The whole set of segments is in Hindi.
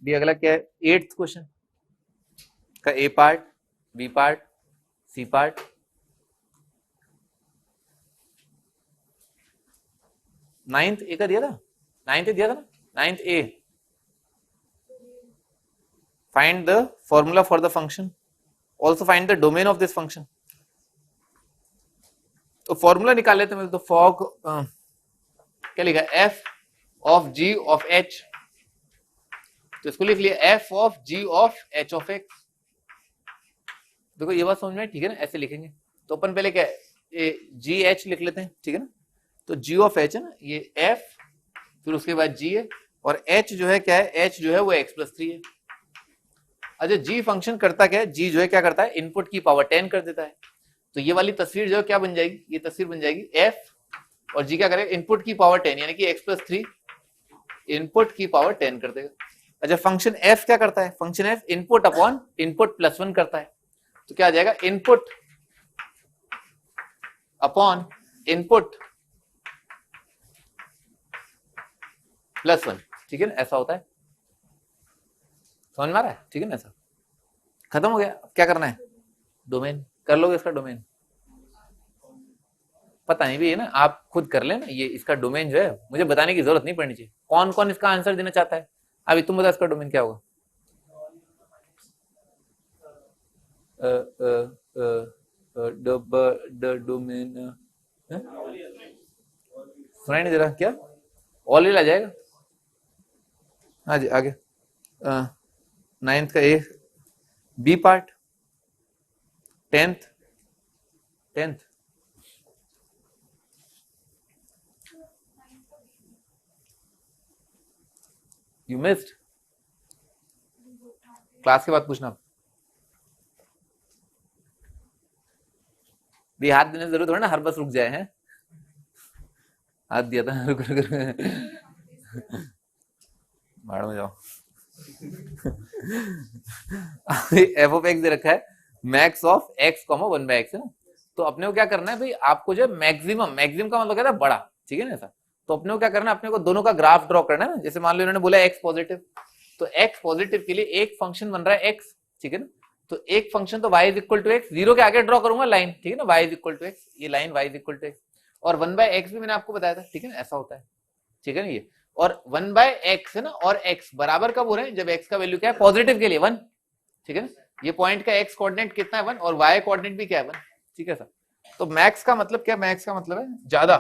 भी अगला क्या है, 8th क्वेश्चन का A part, B part, C part. Ninth A का दिया था, नाइन्थ ए दिया था ना, ninth A, find the formula for the function, also find the domain of this function. तो फॉर्मूला निकाल लेते हैं। तो फॉग क्या लिखा, F of G of H, तो इसको लिख लिया F of G of H of X. देखो ये बात समझ में, ठीक है ना, ऐसे लिखेंगे। तो अपन पहले क्या जी एच लिख लेते हैं, ठीक है ना। तो जी ऑफ एच है ना, ये एफ, फिर उसके बाद जी है, और एच जो है क्या है, एच जो है वो एक्स प्लस 3 है। अच्छा जी फंक्शन करता क्या है, जी जो है क्या करता है, इनपुट की पावर 10 कर देता है। तो ये वाली तस्वीर जो है क्या बन जाएगी, ये तस्वीर बन जाएगी एफ और जी क्या करेगा, इनपुट की पावर 10 यानी कि एक्स प्लस 3 इनपुट की पावर 10 कर देगा। अच्छा फंक्शन एफ क्या करता है, function F input upon input plus 1 करता है। तो क्या आ जाएगा, इनपुट अपॉन इनपुट प्लस 1, ठीक है ना, ऐसा होता है। समझ में आ रहा है, ठीक है ना, ऐसा खत्म हो गया। अब क्या करना है, डोमेन कर लोगे इसका डोमेन, पता नहीं भी है ना, आप खुद कर लेना। ये इसका डोमेन जो है मुझे बताने की जरूरत नहीं पड़नी चाहिए। कौन कौन इसका आंसर देना चाहता है, अभी तुम बता इसका डोमेन क्या होगा। डोमेन सुनाई नहीं दे रहा क्या, ऑल आ जाएगा। हाँ जी आगे, नाइन्थ का A, B part, 10th you missed, class के बाद पूछना। भी हाथ देने से जरूर थोड़ा ना हर बस रुक जाए हैं, हाथ दिया था रुक भाड़ में जाओ। एफ ऑफ एक्स दे रखा है max of x comma 1/x है ना। तो अपने को क्या करना है भाई, आपको जो मैक्सिमम का मतलब क्या था, बड़ा, ठीक है ना ऐसा। तो अपने को क्या करना है, अपने को दोनों का ग्राफ ड्रॉ करना है ना। जैसे मान लो इन्होंने बोला एक्स पॉजिटिव, तो एक्स पॉजिटिव के लिए एक फंक्शन बन रहा है एक्स, ठीक है ना। तो एक फंक्शन तो y is equal to X, zero के आगे ड्रॉ करूंगा लाइन, ठीक है ना, y is equal to X, ये line y is equal to X. और 1/x भी मैंने आपको बताया था, ठीक है ना, ऐसा होता है, ठीक है ना ये। और 1/x है ना, और x बराबर कब हो रहे हैं, जब x का वैल्यू क्या है, पॉजिटिव के लिए 1, ठीक है ना। ये पॉइंट का x कोऑर्डिनेट कितना है 1, और y कोऑर्डिनेट भी क्या है 1, ठीक है सर। तो मैक्स का मतलब क्या, मैक्स का मतलब है ज्यादा,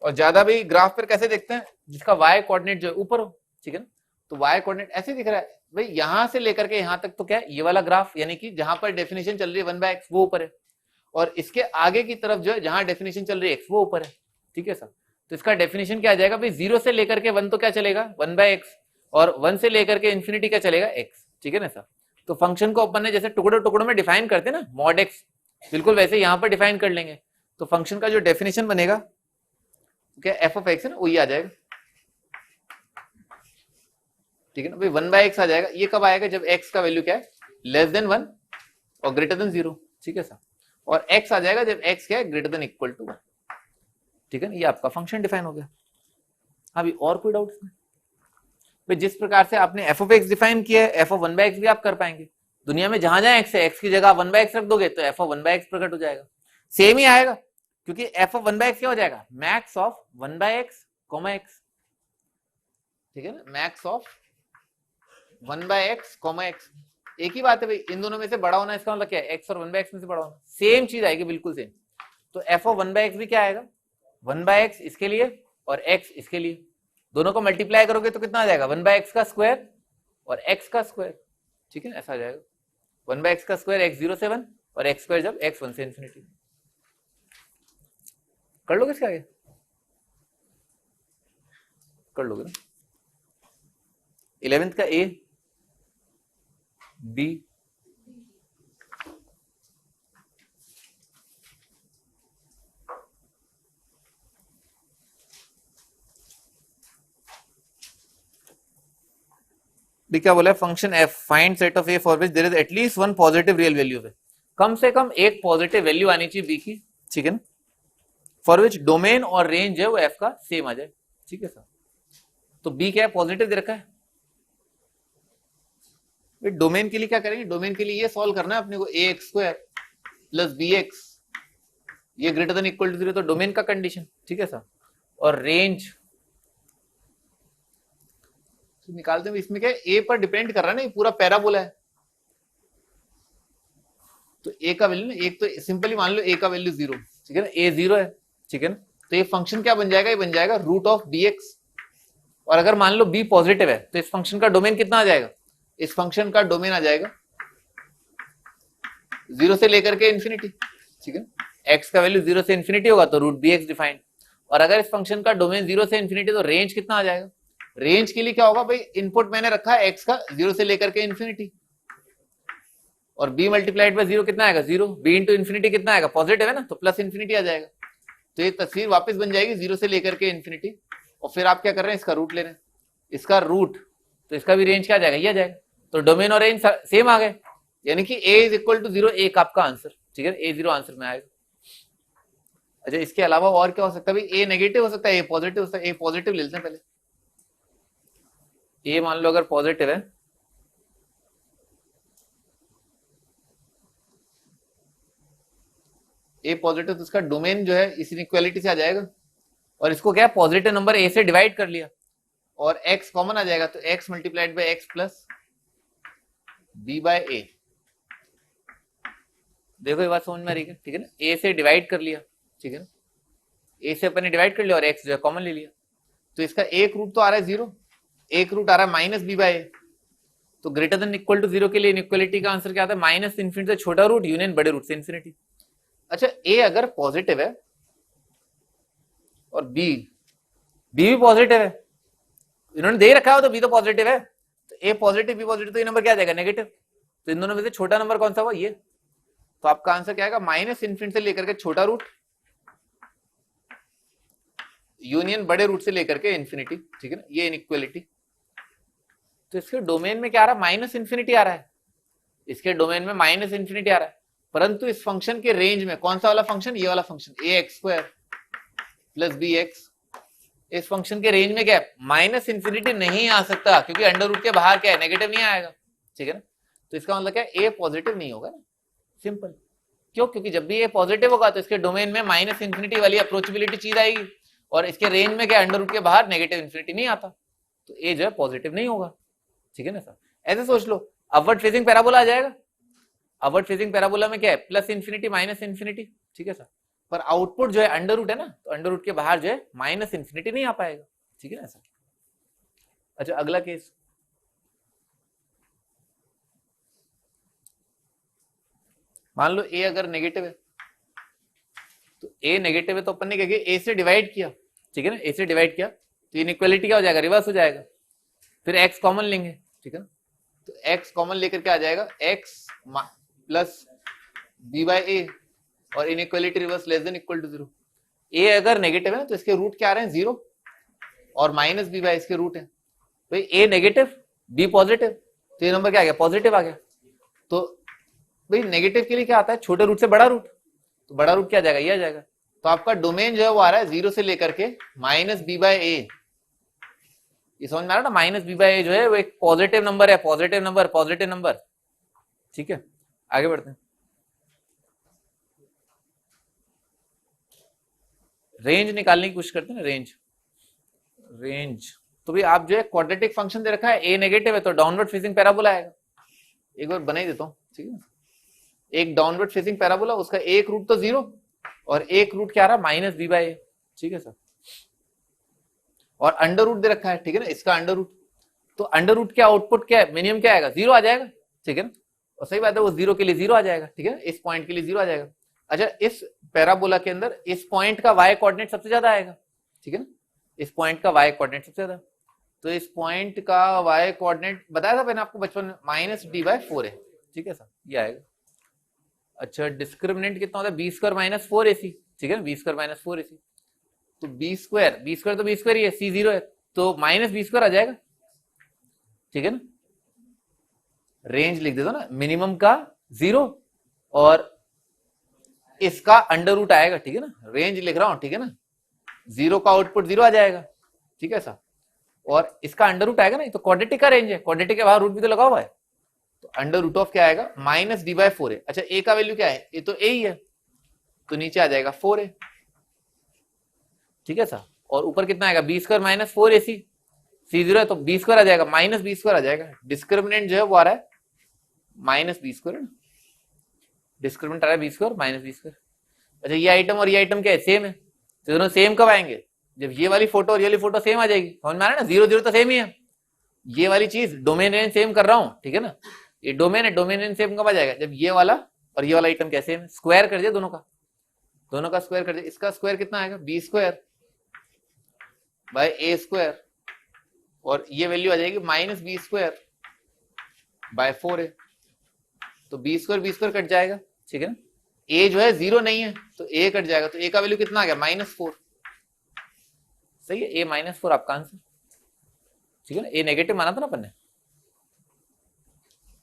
और ज्यादा भी ग्राफ पर कैसे देखते हैं, जिसका y कोऑर्डिनेट जो है ऊपर हो, ठीक है ना। तो y कोऑर्डिनेट ऐसे दिख रहा है भाई, यहां से लेकर के यहां तक तो क्या है, ये वाला ग्राफ, यानी कि जहां पर डेफिनेशन चल रही है 1/x वो ऊपर है, और इसके आगे की तरफ जो है जहां डेफिनेशन चल रही है x वो ऊपर है, ठीक है सर। तो इसका डेफिनेशन क्या आ जाएगा भाई, 0 से लेकर के 1 तो क्या चलेगा 1/x, और 1 से लेकर के इंफिनिटी क्या चलेगा x, ठीक है ना सर। तो फंक्शन को अपन ने जैसे टुकड़ों टुकड़ों में डिफाइन करते हैं ना, मॉड x, बिल्कुल वैसे यहां पर डिफाइन कर लेंगे। तो फंक्शन का जो डेफिनेशन बनेगा क्या, एफ ऑफ एक्स है ना, वही आ जाएगा, ठीक है ना भाई, 1/x आ जाएगा। ये कब आएगा, जब x का वैल्यू क्या है, लेस देन 1 और ग्रेटर देन 0, ठीक है सर। और x आ जाएगा जब x क्या है, ग्रेटर देन इक्वल टू 1, ठीक है ना। ये आपका फंक्शन डिफाइन हो गया। अभी और कोई डाउट भाई, जिस प्रकार से आपने एफ ऑफ एक्स डिफाइन किया है, एफ ऑफ 1/x भी आप कर पाएंगे। दुनिया में जहां जहां x है, x की जगह 1/x रख दोगे तो एफ ऑफ 1/x प्रकट हो जाएगा, सेम ही आएगा, क्योंकि एफ ऑफ 1/x क्या हो जाएगा, मैक्स ऑफ 1/x, x, ठीक है ना, मैक्स ऑफ 1/x, x। एक ही बात है भाई, इन दोनों में से बड़ा होना, इसका मतलब क्या है, x और 1/x में से बड़ा होना, सेम चीज आएगी, बिल्कुल सेम। तो f ऑफ 1/x भी क्या आएगा, 1/x इसके लिए और x इसके लिए, दोनों को मल्टीप्लाई करोगे तो कितना आ जाएगा, 1/x का स्क्वायर और x का स्क्वायर, ठीक है, ऐसा आ जाएगा 1/x का स्क्वायर x 0 से 1 और x स्क्वायर जब x 1 से इंफिनिटी। कर लोगे इसके आगे, कर लोगे ना। 11th का a, b, क्या बोला है, function f find set of a for which there is at least one positive real value है, कम से कम एक पॉजिटिव वैल्यू आनी चाहिए b की, ठीक है ना, फॉर विच डोमेन और रेंज है वो f का सेम आ जाए, ठीक है सर। तो b क्या है, पॉजिटिव दे रखा है, डोमेन के लिए क्या करेंगे, डोमेन के लिए ये सॉल्व करना है अपने को, A X square plus B X ये ग्रेटर देन इक्वल टू 0, तो डोमेन का कंडीशन, ठीक है सर। और रेंज तो निकालते हैं, इसमें क्या है, ए पर डिपेंड कर रहा है ना, ये पूरा पैराबोला है, तो ए का वैल्यू ना, एक तो सिंपली मान लो ए का वैल्यू 0, ठीक है ना, ए 0 है, ठीक है ना, तो ये फंक्शन क्या बन जाएगा, ये बन जाएगा रूट ऑफ बी एक्स। और अगर मान लो बी पॉजिटिव है तो इस फंक्शन का डोमेन कितना आ जाएगा, इस फंक्शन का डोमेन आ जाएगा 0 से लेकर के इन्फिनिटी, ठीक है ना, एक्स का वैल्यू 0 से इन्फिनिटी होगा तो रूट बी एक्स डिफाइंड। और अगर इस फंक्शन का डोमेन 0 से इन्फिनिटी तो रेंज कितना आ जाएगा, रेंज के लिए क्या होगा भाई, इनपुट मैंने रखा है एक्स का 0 से लेकर के इन्फिनिटी, और b मल्टीप्लाइड बाय 0 कितना आएगा, 0, b इंटू इन्फिनिटी कितना आएगा, पॉजिटिव है ना, तो प्लस इन्फिनिटी आ जाएगा। तो ये तस्वीर वापस बन जाएगी 0 से लेकर के इन्फिनिटी, और फिर आप क्या कर रहे हैं, इसका रूट ले रहे हैं, इसका रूट, तो इसका भी रेंज क्या आ जाएगा, ये आ जाएगा, तो डोमेन और रेंज सेम आ गए, यानी कि a इज इक्वल टू 0 एक आपका आंसर, ठीक है, a 0 आंसर में आएगा। अच्छा, इसके अलावा और क्या हो सकता है भाई, a नेगेटिव हो सकता है, a पॉजिटिव हो सकता है, a पॉजिटिव ले लेते हैं पहले, a मान लो अगर पॉजिटिव है, ए पॉजिटिव, तो इसका डोमेन जो है इस इनइक्वालिटी से आ जाएगा, और इसको क्या पॉजिटिव नंबर ए से डिवाइड कर लिया, और x कॉमन आ जाएगा, तो x multiplied by x plus b by a। देखो ये बात समझ में आ रही है, ठीक है ना, a से डिवाइड कर लिया, ठीक है ना, a से अपन ने डिवाइड कर लिया और x जो है कॉमन ले लिया, तो इसका एक रूट तो आ रहा है 0, एक रूट आ रहा है माइनस b बाय a, तो ग्रेटर देन इक्वल टू 0 के लिए इनइक्वालिटी का आंसर क्या आता है, माइनस इन्फिनिटी से छोटा रूट यूनियन बड़े रूट से इन्फिनिटी। अच्छा, ए अगर पॉजिटिव है और बी भी पॉजिटिव है, इन्होंने दे रखा है तो बी तो पॉजिटिव है, तो ए पॉजिटिव बी पॉजिटिव, तो ये नंबर क्या आ जाएगा, नेगेटिव, तो इन दोनों में से छोटा नंबर कौन सा हुआ, ये, तो आपका आंसर क्या आएगा, माइनस इन्फिनिटी से लेकर के छोटा रूट यूनियन बड़े रूट से लेकर के इन्फिनिटी, ठीक है ना, ये इनइक्वालिटी। तो इसके डोमेन में क्या आ रहा है, माइनस इन्फिनिटी आ रहा है, इसके डोमेन में माइनस इन्फिनिटी आ रहा है, परंतु इस फंक्शन के रेंज में कौन सा वाला फंक्शन, ये वाला function A X square plus B X, इस फंक्शन के रेंज में क्या है, माइनस इन्फिनिटी नहीं आ सकता, क्योंकि अंडर रूट के बाहर क्या है, नेगेटिव नहीं आएगा, ठीक है ना, तो इसका मतलब क्या है, ए पॉजिटिव नहीं होगा ना, सिंपल, क्यों, क्योंकि जब भी ए पॉजिटिव होगा तो इसके डोमेन में माइनस इन्फिनिटी वाली अप्रोचेबिलिटी चीज आएगी, और इसके रेंज में क्या, अंडर रूट के बाहर नेगेटिव इन्फिनिटी नहीं आता, तो ए जो है पॉजिटिव नहीं होगा, ठीक है ना सर। ऐसे सोच लो, अपवर्ड फेजिंग पैराबोला आ जाएगा, अपवर्ड फेजिंग पैराबोला में क्या है, प्लस इन्फिनिटी माइनस इन्फिनिटी, ठीक है सर, पर आउटपुट जो है अंडर रूट है ना, तो अंडर रूट के बाहर जो है माइनस इन्फिनिटी नहीं आ पाएगा, ठीक है ना सर। अच्छा, अगला केस, मान लो ए अगर नेगेटिव है, तो ए नेगेटिव है तो अपन ने क्या किया, ए से डिवाइड किया, ठीक है ना, ए से डिवाइड किया तो इनइक्वालिटी क्या हो जाएगा, रिवर्स हो जाएगा, फिर एक्स कॉमन लेंगे, ठीक है ना, तो एक्स कॉमन लेकर के आ जाएगा X plus B by A, और inequality reverse less than equal to 0। A अगर नेगेटिव है तो इसके रूट क्या आ रहे हैं, 0, और माइनस बी बाय इसके रूट है, भाई ए नेगेटिव बी पॉजिटिव, तो ये नंबर क्या आ गया, पॉजिटिव आ गया, तो भाई नेगेटिव के लिए क्या आता है, छोटे रूट से बड़ा रूट, तो बड़ा रूट क्या आ जाएगा, ये आ जाएगा, तो आपका डोमेन जो है वो आ रहा है 0 से लेकर के माइनस बी बाय ए, ये समझ में आ रहा है ना, माइनस बी बाय ए जो है वो एक पॉजिटिव नंबर है, पॉजिटिव नंबर, पॉजिटिव नंबर, ठीक है। आगे बढ़ते हैं, रेंज निकालने की कोशिश करते हैं ना, रेंज तो भी आप जो है क्वाड्रेटिक फंक्शन दे रखा है, ए नेगेटिव है तो डाउनवर्ड फेसिंग पैराबोला आएगा, एक बार बना ही देता हूं, ठीक है, एक डाउनवर्ड फेसिंग पैराबोला, उसका एक रूट तो 0 और एक रूट क्या आ रहा है, माइनस बी बाय ए, ठीक है सर, और अंडर रूट दे रखा है, ठीक है ना, इसका अंडर रूट, तो अंडर रूट क्या आउटपुट क्या है, मिनिमम क्या आएगा, 0 आ जाएगा, ठीक है ना, और सही बात है वो 0 के लिए 0 आ जाएगा, ठीक है, इस पॉइंट के लिए 0 आ जाएगा। अच्छा, इस पैराबोला के अंदर इस पॉइंट का y कोऑर्डिनेट सबसे ज्यादा आएगा, ठीक है ना, इस पॉइंट का y कोऑर्डिनेट सबसे ज्यादा, तो इस पॉइंट का y कोऑर्डिनेट बताया था मैंने आपको बचपन में, माइनस डी बाय 4 है, ठीक है सर, ये आएगा। अच्छा, डिस्क्रिमिनेंट कितना होता है, बी स्क्वायर माइनस 4 AC, ठीक है ना, बी स्क्वायर माइनस 4 AC, तो बी स्क्वायर तो बी स्क्वायर ही है, सी 0 है तो माइनस बी स्क्वायर आ जाएगा, ठीक है ना, रेंज लिख देता ना, मिनिमम का 0 और इसका अंडर रूट आएगा, ठीक है ना, रेंज लिख रहा हूं, ठीक है ना, 0 का आउटपुट 0 आ जाएगा, ठीक है सर, और इसका अंडर रूट आएगा ना, तो क्वाड्रेटिक का रेंज है, क्वाड्रेटिक के बाहर रूट भी तो लगा हुआ है, अंडर रूट ऑफ क्या आएगा माइनस डी बाय 4a। अच्छा a का वैल्यू क्या है, ये तो a ही है, तो नीचे आ जाएगा 4a, ठीक है सर। और ऊपर कितना आएगा B square minus 4ac, c0 है तो बी स्क्वायर आ जाएगा माइनस बी स्क्वायर आ जाएगा। डिस्क्रिमिनेंट जो है वो आ रहा है माइनस बी स्क्वायर, डिस्क्रिमिनेंट आ रहा है B square minus B square. अच्छा ये आइटम और ये आइटम क्या है, सेम है, तो दोनों सेम कब आएंगे, जब ये वाली फोटो और ये वाली फोटो सेम आ जाएगी। समझ में आ रहा है ना, 0 0 तो सेम ही है, ये वाली चीज डोमेन रेंज सेम कर रहा हूं, ठीक है ना, ये डोमेन है, डोमेन रेंज सेम कब आ जाएगा, जब ये वाला और ये वाला आइटम क्या सेम है। स्क्वायर कर दिया दोनों का स्क्वायर कर दिया, इसका स्क्वायर कितना आएगा B square by A square, और ये वैल्यू आ जाएगी minus B square bye 4a, तो बी स्क्वायर कट जाएगा, ठीक है ना। ए जो है 0 नहीं है तो ए कट जाएगा, तो ए का वैल्यू कितना आ गया -4, सही है, ए -4 आपका आंसर, ठीक है ना। ए नेगेटिव माना था ना अपन ने।